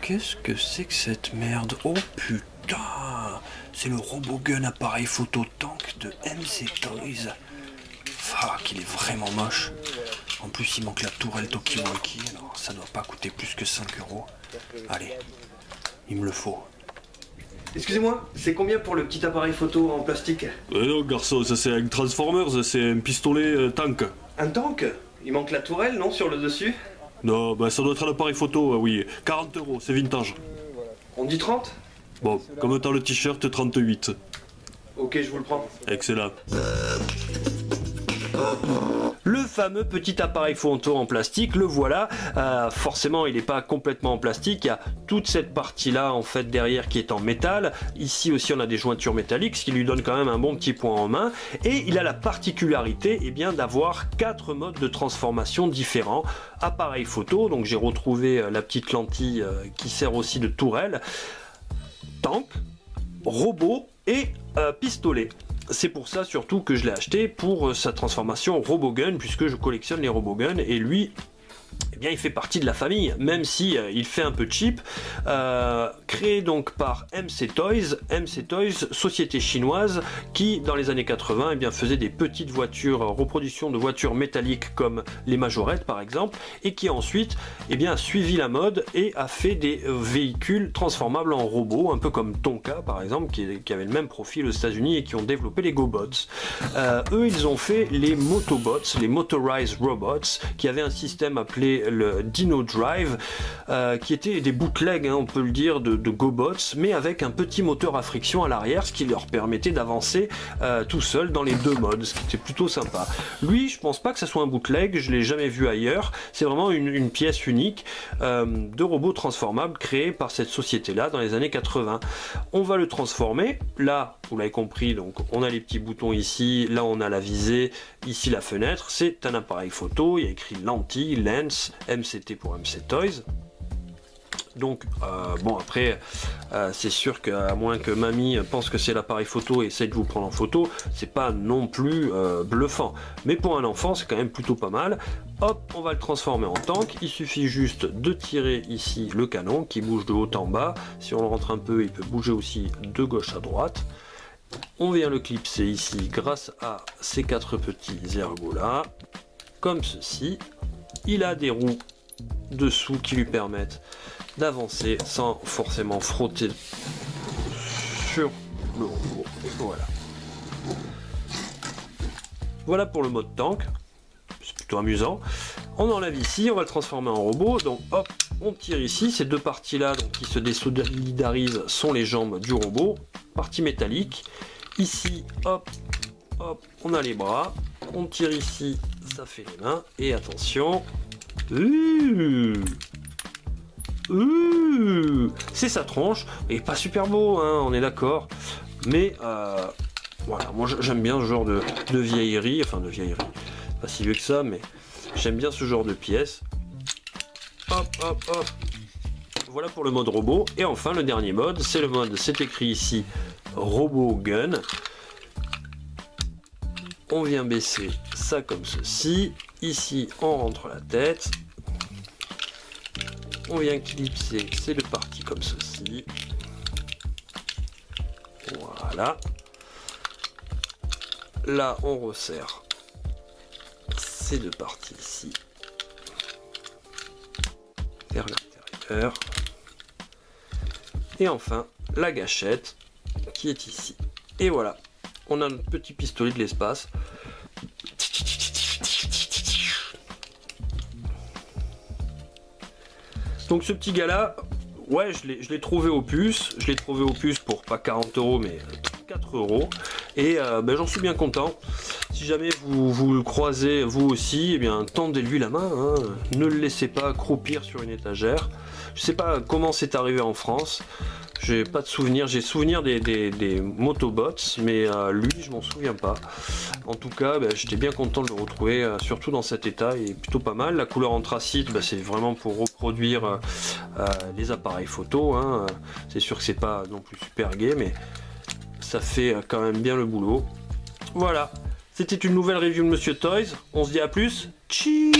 Qu'est-ce que c'est que cette merde? Oh putain! C'est le RoboGun appareil photo tank de MC Toys. Fuck, il est vraiment moche. En plus, il manque la tourelle Tokiwoki. Alors, ça doit pas coûter plus que 5 €. Allez, il me le faut. Excusez-moi, c'est combien pour le petit appareil photo en plastique? Non, garçon, ça c'est un Transformers, c'est un pistolet tank. Un tank? Il manque la tourelle, non, sur le dessus? Non, bah ça doit être un appareil photo, oui. 40 €, c'est vintage. On dit 30? Bon, comme t'as le t-shirt, 38. Ok, je vous le prends. Excellent. Le fameux petit appareil photo en plastique, le voilà. Forcément, il n'est pas complètement en plastique. Il y a toute cette partie-là, en fait, derrière qui est en métal. Ici aussi, on a des jointures métalliques, ce qui lui donne quand même un bon petit point en main. Et il a la particularité, eh bien, d'avoir 4 modes de transformation différents. Appareil photo, donc j'ai retrouvé la petite lentille qui sert aussi de tourelle. Tank, robot et pistolet. C'est pour ça surtout que je l'ai acheté, pour sa transformation RoboGun, puisque je collectionne les RoboGun, et lui, eh bien, il fait partie de la famille, même si il fait un peu cheap. Créé donc par MC Toys, société chinoise qui dans les années 80 eh bien, faisait des petites voitures, reproductions de voitures métalliques comme les majorettes par exemple, et qui ensuite eh bien, a suivi la mode et a fait des véhicules transformables en robots, un peu comme Tonka par exemple, qui avait le même profil aux États-Unis et qui ont développé les GoBots. Eux, ils ont fait les Motobots, les Motorized Robots, qui avaient un système appelé le Dino Drive, qui était des bootlegs, hein, on peut le dire, de GoBots, mais avec un petit moteur à friction à l'arrière, ce qui leur permettait d'avancer tout seul dans les deux modes, ce qui était plutôt sympa. Lui, je pense pas que ça soit un bootleg, je l'ai jamais vu ailleurs, c'est vraiment une pièce unique de robot transformable créé par cette société-là dans les années 80. On va le transformer, là, vous l'avez compris, donc on a les petits boutons ici, là on a la visée, ici la fenêtre, c'est un appareil photo, il y a écrit lentille, lens, MCT pour MC Toys. Donc bon après c'est sûr qu'à moins que mamie pense que c'est l'appareil photo et essaie de vous prendre en photo, c'est pas non plus bluffant, mais pour un enfant c'est quand même plutôt pas mal. Hop, on va le transformer en tank, il suffit juste de tirer ici le canon qui bouge de haut en bas, si on le rentre un peu il peut bouger aussi de gauche à droite. On vient le clipser ici grâce à ces 4 petits ergots là, comme ceci. Il a des roues dessous qui lui permettent d'avancer sans forcément frotter sur le robot. Voilà. Voilà pour le mode tank. C'est plutôt amusant. On enlève ici, on va le transformer en robot. Donc hop, on tire ici. Ces deux parties là donc, qui se désolidarisent sont les jambes du robot. Partie métallique. Ici, hop, hop, on a les bras. On tire ici, ça fait les mains. Et attention. C'est sa tronche. Et pas super beau, hein, on est d'accord. Mais voilà, moi j'aime bien ce genre de vieillerie. Enfin, de vieillerie. Pas si vieux que ça, mais j'aime bien ce genre de pièces. Hop, hop, hop. Voilà pour le mode robot. Et enfin, le dernier mode, c'est le mode, c'est écrit ici, RoboGun. On vient baisser ça comme ceci. Ici, on rentre la tête. On vient clipser ces deux parties comme ceci. Voilà. Là, on resserre ces deux parties ici vers l'intérieur. Et enfin, la gâchette qui est ici. Et voilà, on a notre petit pistolet de l'espace. Donc ce petit gars là, ouais, je l'ai trouvé au puce. Je l'ai trouvé au puce pour pas 40 € mais 4 €. Et ben, j'en suis bien content. Si jamais vous le croisez vous aussi, eh bien tendez-lui la main, hein. Ne le laissez pas croupir sur une étagère. Je sais pas comment c'est arrivé en France. J'ai pas de souvenir, j'ai souvenir des Motobots, mais lui je m'en souviens pas. En tout cas, bah, j'étais bien content de le retrouver, surtout dans cet état, il est plutôt pas mal. La couleur anthracite, bah, c'est vraiment pour reproduire les appareils photo, hein. C'est sûr que c'est pas non plus super gai, mais ça fait quand même bien le boulot. Voilà, c'était une nouvelle review de Monsieur Toys, on se dit à plus, tchiii.